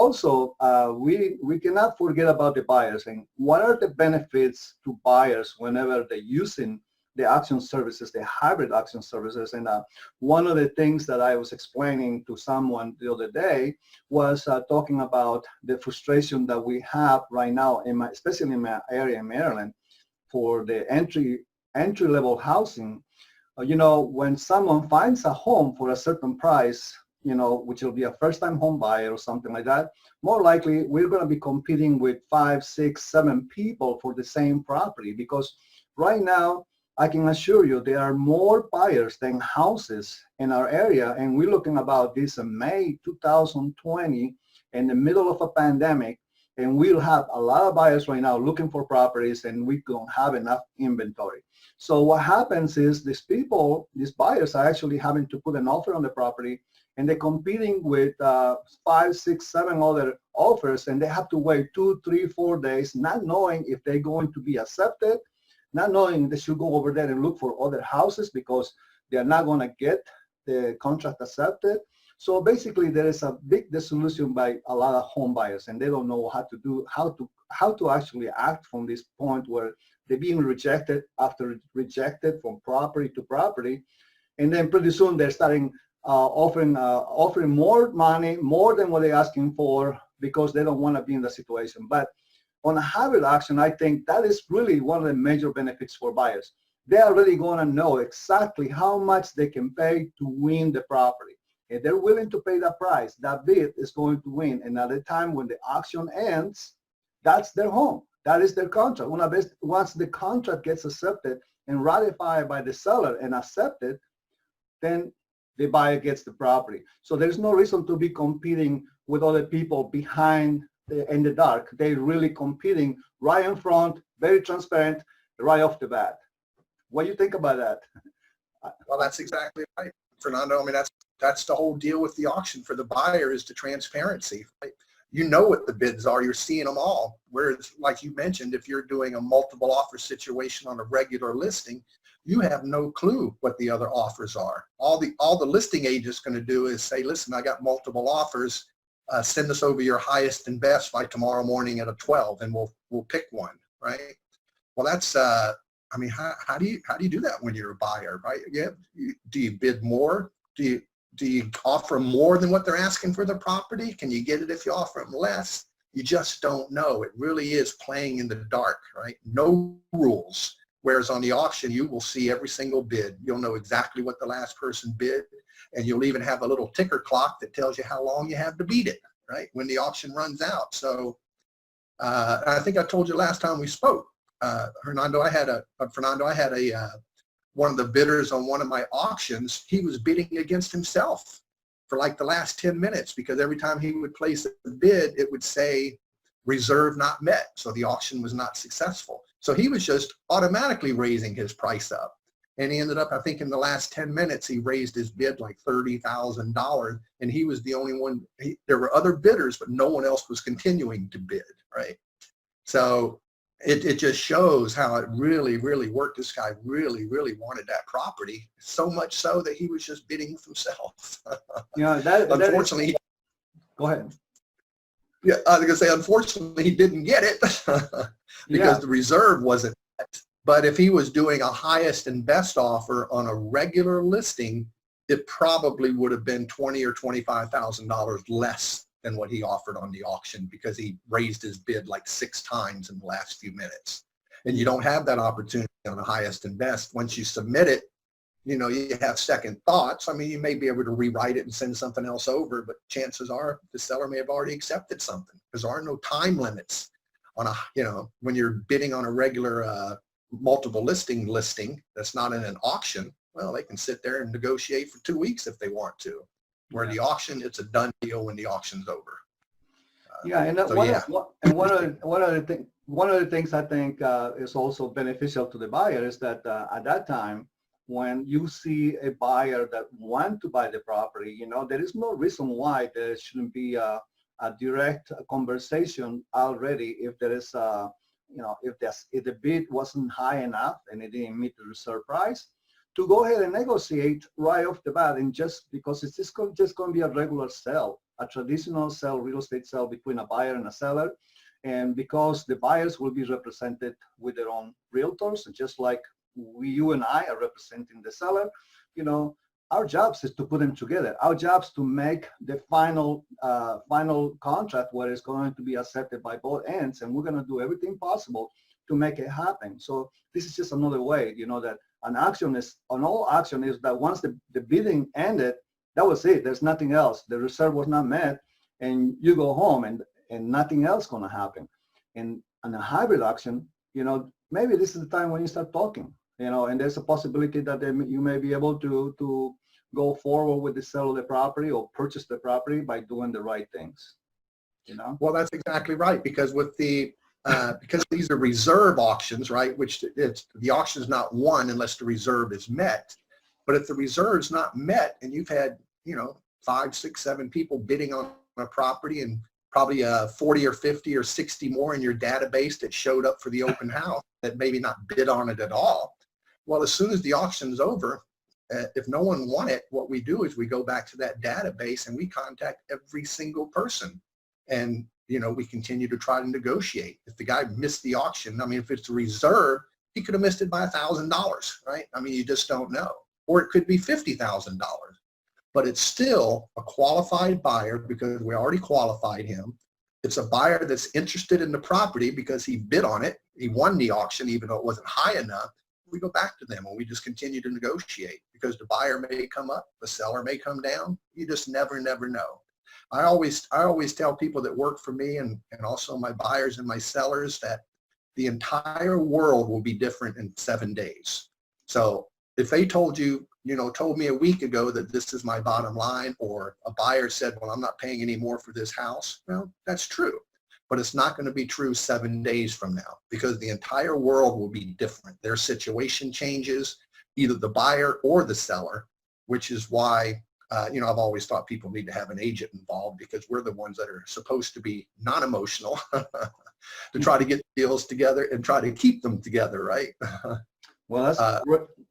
also, we cannot forget about the buyers. And what are the benefits to buyers whenever they're using the auction services, the hybrid auction services? And one of the things that I was explaining to someone the other day was talking about the frustration that we have right now, especially in my area in Maryland, for the entry-level housing. When someone finds a home for a certain price, which will be a first-time home buyer or something like that, more likely we're going to be competing with 5, 6, 7 people for the same property, because right now, I can assure you there are more buyers than houses in our area, and we're looking about this in May 2020, in the middle of a pandemic, and we'll have a lot of buyers right now looking for properties, and we don't have enough inventory. So what happens is these buyers are actually having to put an offer on the property, and they're competing with 5, 6, 7 other offers, and they have to wait 2, 3, 4 days, not knowing if they're going to be accepted, not knowing they should go over there and look for other houses because they're not going to get the contract accepted. So basically, there is a big disillusion by a lot of home buyers, and they don't know how to actually act from this point where they're being rejected after rejected from property to property, and then pretty soon they're starting offering more money, more than what they're asking for, because they don't want to be in the situation. But on a hybrid auction, I think that is really one of the major benefits for buyers. They are really going to know exactly how much they can pay to win the property. If they're willing to pay that price, that bid is going to win. And at the time when the auction ends, that's their home. That is their contract. Once the contract gets accepted and ratified by the seller and accepted, then the buyer gets the property. So there's no reason to be competing with other people behind in the dark. They're really competing right in front, very transparent, right off the bat. What do you think about that? Well, that's exactly right, Fernando. I mean, that's the whole deal with the auction for the buyer, is the transparency. Right? You know what the bids are, you're seeing them all. Whereas, like you mentioned, if you're doing a multiple offer situation on a regular listing, you have no clue what the other offers are. All the listing agent's going to do is say, listen, I got multiple offers. Send us over your highest and best by tomorrow morning at 12, and we'll pick one, right? Well, that's I mean, how do you do that when you're a buyer, right? Yeah, do you bid more? Do you offer more than what they're asking for the property? Can you get it if you offer them less? You just don't know. It really is playing in the dark, right? No rules. Whereas on the auction, you will see every single bid. You'll know exactly what the last person bid, and you'll even have a little ticker clock that tells you how long you have to beat it, right, when the auction runs out. So I think I told you last time we spoke, Fernando, I had one of the bidders on one of my auctions. He was bidding against himself for like the last 10 minutes, because every time he would place a bid, it would say reserve not met. So the auction was not successful. So he was just automatically raising his price up. And he ended up, I think in the last 10 minutes, he raised his bid like $30,000, and he was the only one. There were other bidders, but no one else was continuing to bid, right? So it just shows how it really, really worked. This guy really, really wanted that property, so much so that he was just bidding with himself. Unfortunately, go ahead. Yeah, I was going to say, unfortunately, he didn't get it because the reserve wasn't met. But if he was doing a highest and best offer on a regular listing, it probably would have been $20,000 or $25,000 less than what he offered on the auction, because he raised his bid like 6 times in the last few minutes. And you don't have that opportunity on the highest and best. Once you submit it, you know, you have second thoughts. I mean, you may be able to rewrite it and send something else over, but chances are the seller may have already accepted something, because there are no time limits on a, you know, when you're bidding on a regular multiple listing that's not in an auction. Well, they can sit there and negotiate for 2 weeks if they want to. Where the auction, it's a done deal when the auction's over. And one of the things I think is also beneficial to the buyer is that at that time, when you see a buyer that want to buy the property, you know, there is no reason why there shouldn't be a direct conversation already if there is you know, if the bid wasn't high enough and it didn't meet the reserve price. to go ahead and negotiate right off the bat, and just because it's just going to be a regular sale, a traditional sale, real estate sale between a buyer and a seller. And because the buyers will be represented with their own realtors, just like you and I are representing the seller, our jobs is to put them together. Our jobs to make the final contract where it's going to be accepted by both ends, and we're going to do everything possible to make it happen. So this is just another way, that an all action is that once the bidding ended, that was it. There's nothing else. The reserve was not met, and you go home, and nothing else going to happen. And a hybrid auction, maybe this is the time when you start talking, and there's a possibility that you may be able to go forward with the sale of the property or purchase the property by doing the right things. Well, that's exactly right, because with because these are reserve auctions, right? Which the auction is not won unless the reserve is met. But if the reserve is not met, and you've had 5, 6, 7 people bidding on a property, and probably 40 or 50 or 60 more in your database that showed up for the open house that maybe not bid on it at all. Well, as soon as the auction's over, if no one won it, what we do is we go back to that database and we contact every single person. And, we continue to try to negotiate. If the guy missed the auction, if it's a reserve, he could have missed it by $1,000, right? You just don't know. Or it could be $50,000. But it's still a qualified buyer because we already qualified him. It's a buyer that's interested in the property because he bid on it. He won the auction even though it wasn't high enough. We go back to them and we just continue to negotiate because the buyer may come up, the seller may come down. You just never know. I always tell people that work for me and also my buyers and my sellers that the entire world will be different in 7 days. So if they told me a week ago that this is my bottom line, or a buyer said, well, I'm not paying any more for this house, well, that's true. But it's not going to be true 7 days from now because the entire world will be different. Their situation changes, either the buyer or the seller, which is why, I've always thought people need to have an agent involved because we're the ones that are supposed to be non-emotional to try to get deals together and try to keep them together, right? Well, that's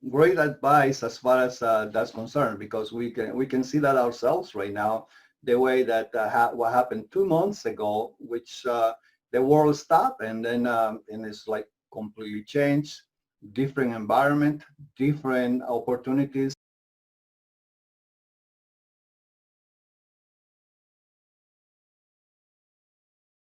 great advice as far as that's concerned, because we can see that ourselves right now, the way that what happened 2 months ago, which the world stopped, and then and it's like completely changed, different environment, different opportunities